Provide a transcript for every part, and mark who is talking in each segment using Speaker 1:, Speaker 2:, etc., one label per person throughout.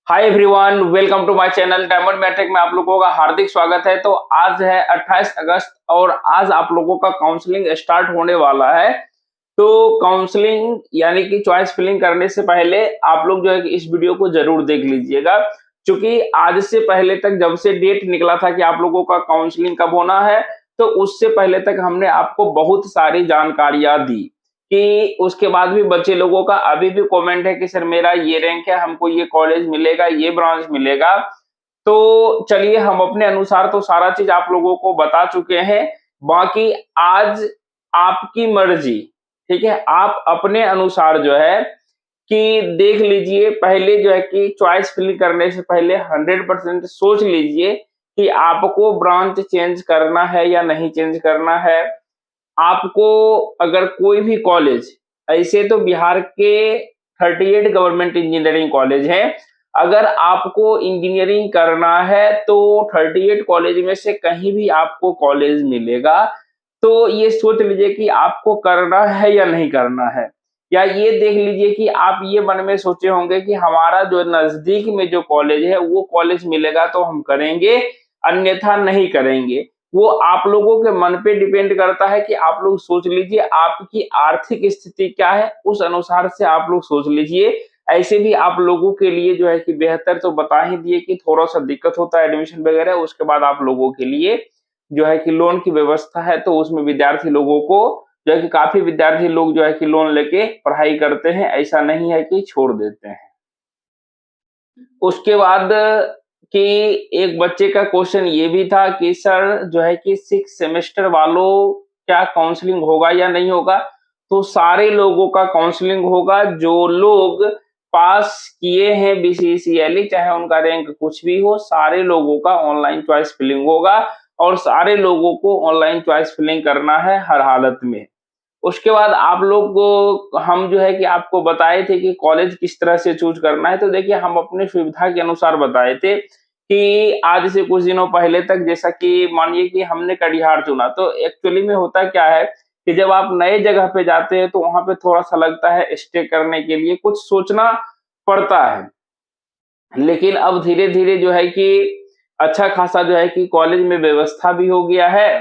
Speaker 1: Hi everyone, welcome to my channel Diamond Matric में आप लोगों का हार्दिक स्वागत है। तो आज है 28 अगस्त और आज आप लोगों का काउंसलिंग स्टार्ट होने वाला है। तो काउंसलिंग यानी कि चॉइस फिलिंग करने से पहले आप लोग जो है कि इस वीडियो को जरूर देख लीजिएगा, क्योंकि आज से पहले तक जब से डेट निकला था कि आप लोगों का काउंसलिंग कब होना है, तो उससे पहले तक हमने आपको बहुत सारी जानकारियां दी कि उसके बाद भी बच्चे लोगों का अभी भी कमेंट है कि सर मेरा ये रैंक है, हमको ये कॉलेज मिलेगा, ये ब्रांच मिलेगा। तो चलिए हम अपने अनुसार तो सारा चीज़ आप लोगों को बता चुके हैं। बाकी आज आपकी मर्ज़ी, ठीक है? आप अपने अनुसार जो है कि देख लीजिए, पहले जो है कि चॉइस फिल करने से पहले 100% सोच लीजिए कि आपको ब्रांच चेंज करना है या नहीं चेंज करना है। आपको अगर कोई भी कॉलेज, ऐसे तो बिहार के 38 गवर्नमेंट इंजीनियरिंग कॉलेज हैं। अगर आपको इंजीनियरिंग करना है तो 38 कॉलेज में से कहीं भी आपको कॉलेज मिलेगा। तो ये सोच लीजिए कि आपको करना है या नहीं करना है। या ये देख लीजिए कि आप ये मन में सोचे होंगे कि हमारा जो नज़दीक में जो कॉलेज है वो कॉलेज मिलेगा तो हम करेंगे, अन्यथा नहीं करेंगे। वो आप लोगों के मन पे डिपेंड करता है कि आप लोग सोच लीजिए आपकी आर्थिक स्थिति क्या है, उस अनुसार से आप लोग सोच लीजिए। ऐसे भी आप लोगों के लिए जो है कि बेहतर तो बता ही दिए कि थोड़ा-सा दिक्कत होता है एडमिशन वगैरह, उसके बाद आप लोगों के लिए जो है कि लोन की व्यवस्था है, तो उसमें विद्यार्थी लोगों को जो है कि काफ़ी विद्यार्थी लोग जो है कि लोन लेके पढ़ाई करते हैं, ऐसा नहीं है कि छोड़ देते हैं। उसके बाद कि एक बच्चे का क्वेश्चन ये भी था कि सर जो है कि 6 सेमेस्टर वालों क्या काउंसलिंग होगा या नहीं होगा? तो सारे लोगों का काउंसलिंग होगा जो लोग पास किए हैं बीसीसीएल, चाहे उनका रैंक कुछ भी हो, सारे लोगों का ऑनलाइन चॉइस फिलिंग होगा और सारे लोगों को ऑनलाइन चॉइस फिलिंग करना है हर हालत में। उसके बाद आप लोग को हम जो है कि आपको बताए थे कि कॉलेज किस तरह से चूज़ करना है, तो देखिए हम अपनी सुविधा के अनुसार बताए थे कि आज से कुछ दिनों पहले तक जैसा कि मानिए कि हमने कटिहार चुना, तो एक्चुअली में होता क्या है कि जब आप नए जगह पे जाते हैं, तो वहाँ पे थोड़ा-सा लगता है स्टे करने के लिए कुछ सोचना पड़ता है। लेकिन अब धीरे-धीरे जो है कि अच्छा खासा जो है कि कॉलेज में व्यवस्था भी हो गया है,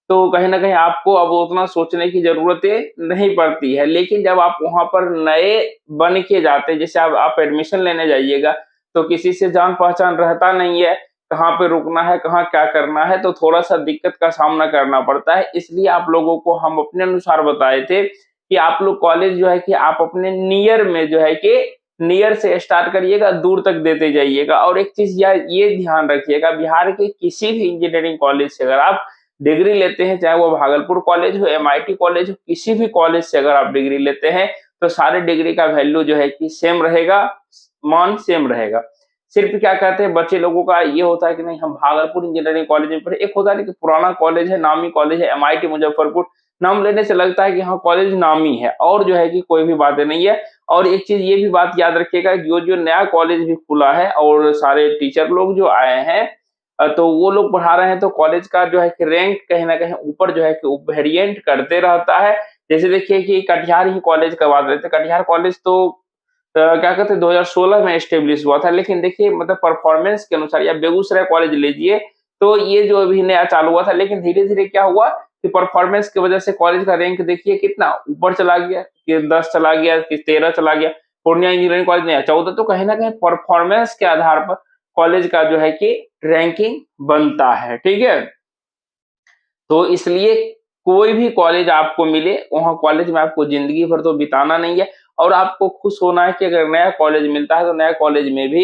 Speaker 1: तो कहीं न कहीं आपको अब उतना सोचने की ज़रूरतें नहीं पड़ती है। लेकिन जब आप वहाँ पर नए बन के जाते हैं, जैसे अब आप एडमिशन लेने जाइएगा, तो किसी से जान-पहचान रहता नहीं है, कहाँ पे रुकना है, कहाँ क्या करना है, तो थोड़ा-सा दिक्कत का सामना करना पड़ता है। इसलिए आप लोगों को हम अपने अनुसार बताए थे कि आप लोग कॉलेज जो है कि आप अपने नियर में जो है कि नियर से स्टार्ट करिएगा, दूर तक देते जाइएगा। और एक चीज़ या ये ध्यान रखिएगा, बिहार के किसी भी इंजीनियरिंग कॉलेज से अगर आप डिग्री लेते हैं, चाहे वो भागलपुर कॉलेज हो, एमआईटी कॉलेज हो, किसी भी कॉलेज से अगर आप डिग्री लेते हैं, तो सारे डिग्री का वैल्यू जो है कि सेम रहेगा, मान सेम रहेगा। सिर्फ क्या कहते हैं बच्चे लोगों का ये होता है कि नहीं हम भागलपुर इंजीनियरिंग कॉलेज में पढ़े, एक होता है ना कि पुराना कॉलेज है, नामी कॉलेज है, एमआईटी मुजफ्फरपुर, नाम लेने से लगता है कि हाँ कॉलेज नामी है और जो है कि कोई भी बातें नहीं है। और एक चीज़ ये भी बात याद रखिएगा, जो-जो नया कॉलेज भी खुला है और सारे टीचर लोग जो आए हैं, तो वो लोग पढ़ा रहे हैं, तो कॉलेज का जो है कि रैंक कहीं न कहीं ऊपर जो है कि वेरिएंट करते रहता है। जैसे देखिए कि कटिहार ही कॉलेज का बात लेते हैं, कटिहार कॉलेज तो क्या कहते हैं 2016 में एस्टेब्लिश हुआ था, लेकिन देखिए मतलब परफॉर्मेंस के अनुसार, या बेगूसराय कॉलेज लीजिए, तो ये जो अभी नया चालू हुआ था, लेकिन धीरे-धीरे क्या हुआ कि परफॉर्मेंस की वजह से कॉलेज का रैंक देखिए कितना ऊपर चला गया, कि 10 चला गया, कि 13 चला गया। पूर्णिया इंजीनियरिंग कॉलेज नया 14, तो कहीं न कहीं परफॉर्मेंस के आधार पर कॉलेज का जो है कि रैंकिंग बनता है, ठीक है? तो इसलिए कोई भी कॉलेज आपको मिले, वहाँ कॉलेज में आपको ज़िंदगी भर तो बिताना नहीं है और आपको खुश होना है कि अगर नया कॉलेज मिलता है, तो नया कॉलेज में भी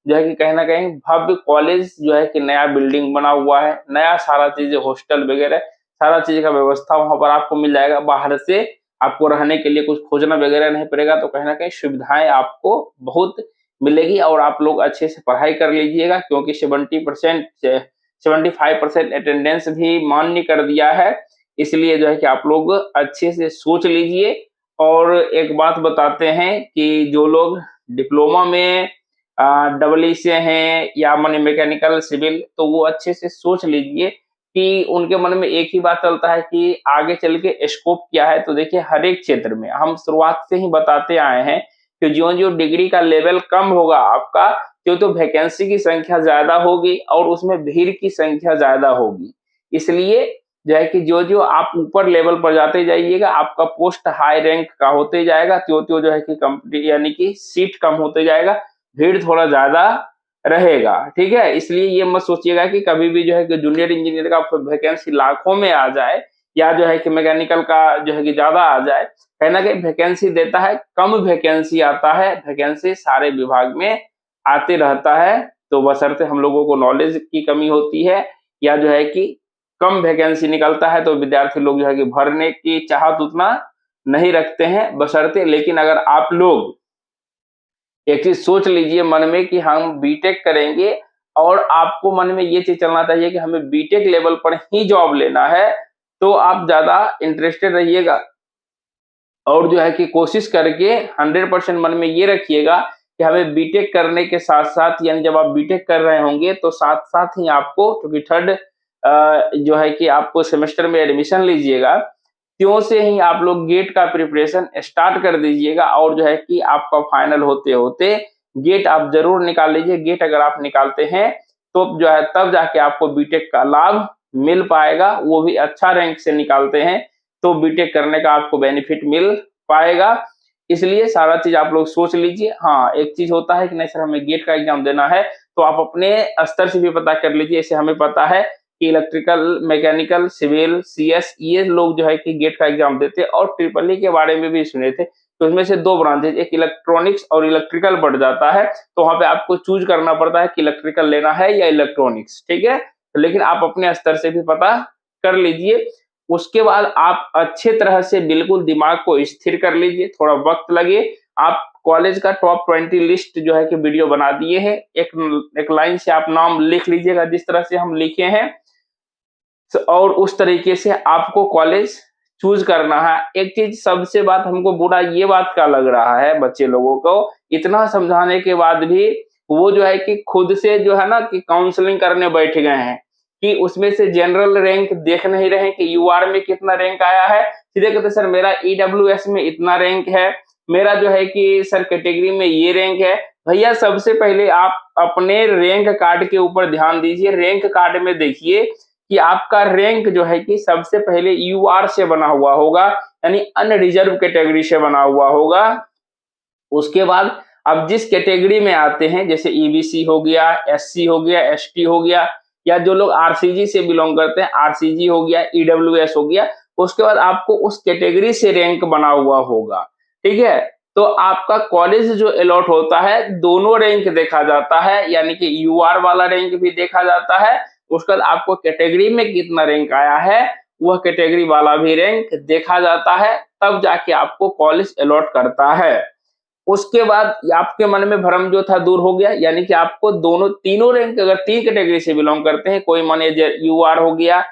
Speaker 1: जो है कि कहीं न कहीं भव्य कॉलेज जो है कि नया बिल्डिंग बना हुआ है, नया सारा चीज़ हॉस्टल वगैरह, सारा चीज़ का व्यवस्था वहाँ पर आपको मिल जाएगा। बाहर से आपको रहने के लिए कुछ खोजना वगैरह नहीं पड़ेगा, तो कहीं न कहीं सुविधाएँ आपको बहुत मिलेगी और आप लोग अच्छे से पढ़ाई कर लीजिएगा, क्योंकि 70% से 75% अटेंडेंस भी मान्य कर दिया है। इसलिए जो है कि आप लोग अच्छे से सोच लीजिए। और एक बात बताते हैं कि जो लोग डिप्लोमा में डबल ई से हैं या माने मैकेनिकल सिविल, तो वो अच्छे से सोच लीजिए कि उनके मन में एक ही बात चलता है कि आगे चल के स्कोप क्या है। तो देखिए हर एक क्षेत्र में हम शुरुआत से ही बताते आए हैं कि ज्यों-ज्यों डिग्री का लेवल कम होगा आपका, क्यों, तो वैकेंसी की संख्या ज़्यादा होगी और उसमें भीड़ की संख्या ज़्यादा होगी। इसलिए जो है कि जो-जो आप ऊपर लेवल पर जाते जाइएगा, आपका पोस्ट हाई रैंक का होते जाएगा, त्यों-त्यों जो है कि कंपनी यानी कि सीट कम होते जाएगा, भीड़ थोड़ा ज़्यादा रहेगा, ठीक है? इसलिए ये मत सोचिएगा कि कभी भी जो है कि जूनियर इंजीनियर का वैकेंसी लाखों में आ जाए या जो है कि मैकेनिकल का जो है कि ज़्यादा आ जाए, कहीं न कहीं वैकेंसी देता है, कम वैकेंसी आता है, वैकेंसी सारे विभाग में आते रहता है, तो बशर्ते हम लोगों को नॉलेज की कमी होती है या जो है कि कम वैकेंसी निकलता है, तो विद्यार्थी लोग जो है कि भरने की चाहत उतना नहीं रखते हैं, बशर्ते लेकिन अगर आप लोग एक चीज़ सोच लीजिए मन में कि हम बीटेक करेंगे और आपको मन में ये चीज़ चलना चाहिए कि हमें बीटेक लेवल पर ही जॉब लेना है, तो आप ज़्यादा इंटरेस्टेड रहिएगा और जो है कि कोशिश करके 100% मन में ये रखिएगा कि हमें बीटेक करने के साथ-साथ यानी जब आप बीटेक कर रहे होंगे तो साथ-साथ ही आपको क्योंकि थर्ड जो है कि आपको सेमेस्टर में एडमिशन लीजिएगा, त्यों से ही आप लोग गेट का प्रिपरेशन स्टार्ट कर दीजिएगा और जो है कि आपका फाइनल होते-होते गेट आप ज़रूर निकाल लीजिए। गेट अगर आप निकालते हैं, तो जो है तब जाके आपको बीटेक का लाभ मिल पाएगा, वो भी अच्छा रैंक से निकालते हैं, तो बीटेक करने का आपको बेनिफिट मिल पाएगा। इसलिए सारा चीज़ आप लोग सोच लीजिए। हाँ, एक चीज़ होता है कि नहीं सर हमें गेट का एग्ज़ाम देना है, तो आप अपने स्तर से भी पता कर लीजिए। जैसे हमें पता है कि इलेक्ट्रिकल, मैकेनिकल, सिविल, सीएस ये लोग जो है कि गेट का एग्ज़ाम देते हैं और ट्रिपल ई के बारे में भी सुने थे। तो इसमें से 2 ब्रांचेज़ एक इलेक्ट्रॉनिक्स और इलेक्ट्रिकल बढ़ जाता है, तो वहाँ पे आपको चूज़ करना पड़ता है कि इलेक्ट्रिकल लेना है या इलेक्ट्रॉनिक्स, ठीक है? लेकिन आप अपने स्तर से भी पता कर लीजिए। उसके बाद आप अच्छे तरह से बिल्कुल दिमाग को स्थिर कर लीजिए, थोड़ा वक़्त लगे। आप कॉलेज का टॉप 20 लिस्ट जो है कि वीडियो बना दिए हैं। एक लाइन से आप नाम लिख लीजिएगा जिस तरह से हम लिखे हैं। और उस तरीके से आपको कॉलेज चूज़ करना है। एक चीज़ सबसे बात हमको बुरा ये बात का लग रहा है बच्चे लोगों को, इतना समझाने के बाद भी वो जो है कि खुद से जो है ना कि काउंसलिंग करने बैठ गए हैं, कि उसमें से जनरल रैंक देख नहीं रहे कि यूआर में कितना रैंक आया है, सीधे कहते सर मेरा ईडब्ल्यूएस में इतना रैंक है, मेरा जो है कि सर कैटेगरी में ये रैंक है। भैया सबसे पहले आप अपने रैंक कार्ड के ऊपर ध्यान दीजिए, रैंक कार्ड में देखिए कि आपका रैंक जो है कि सबसे पहले यूआर से बना हुआ होगा, यानी अनरिजर्व कैटेगरी से बना हुआ होगा। उसके बाद अब जिस कैटेगरी में आते हैं जैसे ईबीसी हो गया, एससी हो गया, एसटी हो गया या जो लोग आरसीजी से बिलोंग करते हैं, आरसीजी हो गया, ईडब्ल्यूएस हो गया, उसके बाद आपको उस कैटेगरी से रैंक बना हुआ होगा, ठीक है? तो आपका कॉलेज जो अलॉट होता है, दोनों रैंक देखा जाता है, यानी कि यूआर वाला रैंक भी देखा जाता है, उसके बाद आपको कैटेगरी में कितना रैंक आया है, वह कैटेगरी वाला भी रैंक देखा जाता है, तब जाके आपको कॉलेज अलॉट करता है। उसके बाद आपके मन में भ्रम जो था दूर हो गया, यानी कि आपको दोनों तीनों रैंक अगर 3 कैटेगरी से बिलोंग करते हैं, कोई मानिए यूआर हो गया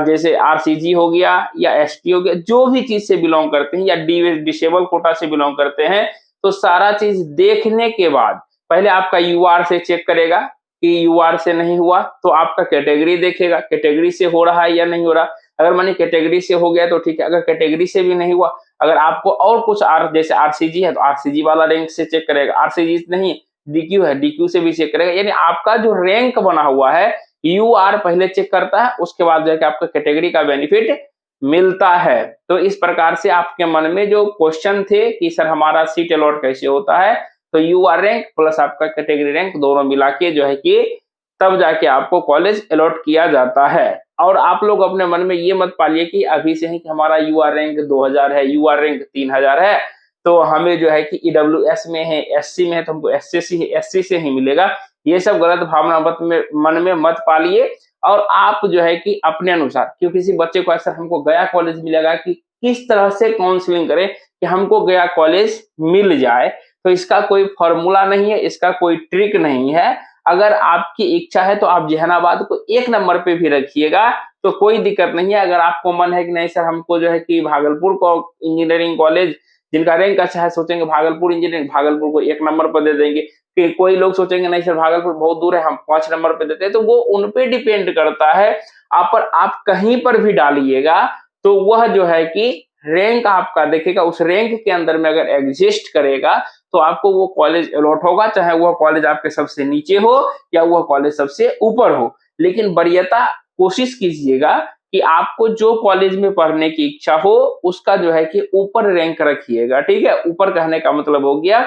Speaker 1: जैसे आरसीजी हो गया या एसटी हो गया, जो भी चीज़ से बिलोंग करते हैं या डिसेबल कोटा से बिलोंग करते हैं, तो सारा चीज़ देखने के बाद पहले आपका यूआर से चेक करेगा कि यूआर से नहीं हुआ, तो आपका कैटेगरी देखेगा, कैटेगरी से हो रहा है या नहीं हो रहा। अगर मानिए कैटेगरी से हो गया तो ठीक है, अगर कैटेगरी से भी नहीं हुआ, अगर आपको और कुछ जैसे आरसीजी है तो आरसीजी वाला रैंक से चेक करेगा, आरसीजी नहीं डीक्यू है, डीक्यू से भी चेक करेगा, यानी आपका जो रैंक बना हुआ है यूआर पहले चेक करता है, उसके बाद जाके आपको कैटेगरी का बेनिफिट मिलता है। तो इस प्रकार से आपके मन में जो क्वेश्चन थे कि सर हमारा सीट अलॉट कैसे होता है, तो यूआर रैंक प्लस आपका कैटेगरी रैंक दोनों मिला के जो है कि तब जाके आपको कॉलेज अलॉट किया जाता है। और आप लोग अपने मन में ये मत पालिए कि अभी से ही कि हमारा यूआर रैंक 2000 है, यूआर रैंक 3000 है, तो हमें जो है कि ईडब्ल्यूएस में है, एससी में है तो हमको एससी से ही मिलेगा। ये सब गलत भावना मन में मत पालिए और आप जो है कि अपने अनुसार क्यों किसी बच्चे को ऐसा हमको गया कॉलेज मिलेगा कि किस तरह से काउंसलिंग करें कि हमको गया कॉलेज मिल जाए, तो इसका कोई फॉर्मूला नहीं है, इसका कोई ट्रिक नहीं है। अगर आपकी इच्छा है तो आप जहानाबाद को 1 नंबर पे भी रखिएगा, तो कोई दिक्कत नहीं है। अगर आपको मन है कि नहीं सर हमको जो है कि भागलपुर को इंजीनियरिंग कॉलेज जिनका रैंक अच्छा है सोचेंगे भागलपुर इंजीनियरिंग, भागलपुर को 1 नंबर पर दे देंगे। कि कोई लोग सोचेंगे नहीं सर भागलपुर बहुत दूर है हम 5 नंबर पे देते हैं, तो वो उन पे डिपेंड करता है। आप कहीं पर भी डालिएगा तो वह जो है कि रैंक आपका देखेगा, उस रैंक के अंदर में अगर एग्जिस्ट करेगा तो आपको वो कॉलेज अलॉट होगा, चाहे वह कॉलेज आपके सबसे नीचे हो या वह कॉलेज सबसे ऊपर हो। लेकिन वरीयता कोशिश कीजिएगा कि आपको जो कॉलेज में पढ़ने की इच्छा हो उसका जो है कि ऊपर रैंक रखिएगा, ठीक है? ऊपर कहने का मतलब हो गया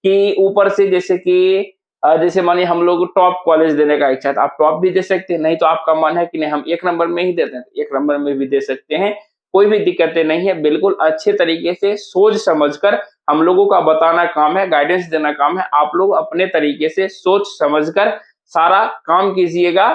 Speaker 1: कि ऊपर से जैसे कि जैसे मानिए हम लोग टॉप कॉलेज देने का इच्छा है तो आप टॉप भी दे सकते हैं, नहीं तो आपका मन है कि नहीं हम 1 नंबर में ही देते हैं, तो 1 नंबर में भी दे सकते हैं। कोई भी दिक्कतें नहीं है, बिल्कुल अच्छे तरीके से सोच समझकर हम लोगों का बताना काम है, गाइडेंस देना काम है। आप लोग अपने तरीके से सोच समझकर सारा काम कीजिएगा,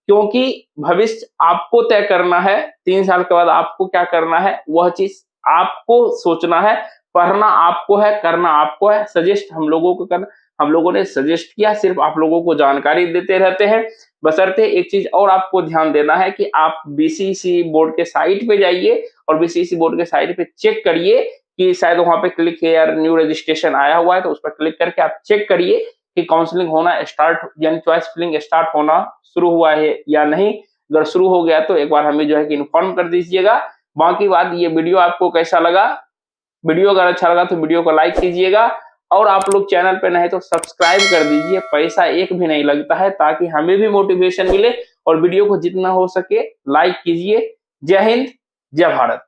Speaker 1: क्योंकि भविष्य आपको तय करना है। 3 साल के बाद आपको क्या करना है, वह चीज़ आपको सोचना है। पढ़ना आपको है, करना आपको है, सजेस्ट हम लोगों को करना, हम लोगों ने सजेस्ट किया, सिर्फ आप लोगों को जानकारी देते रहते हैं। बशर्ते एक चीज़ और आपको ध्यान देना है कि आप बीसीसी बोर्ड के साइट पे जाइए और बीसीसी बोर्ड के साइट पे चेक करिए कि शायद वहाँ पे क्लिक हियर न्यू रजिस्ट्रेशन आया हुआ है, तो उस पर क्लिक करके आप चेक करिए कि काउंसलिंग होना स्टार्ट यानी चॉइस फिलिंग स्टार्ट होना शुरू हुआ है या नहीं। अगर शुरू हो गया तो एक बार हमें जो है कि इन्फॉर्म कर दीजिएगा। बाकी बात, ये वीडियो आपको कैसा लगा? वीडियो अगर अच्छा लगा तो वीडियो को लाइक कीजिएगा और आप लोग चैनल पे नए तो सब्सक्राइब कर दीजिए, पैसा एक भी नहीं लगता है, ताकि हमें भी मोटिवेशन मिले और वीडियो को जितना हो सके लाइक कीजिए। जय हिंद, जय भारत।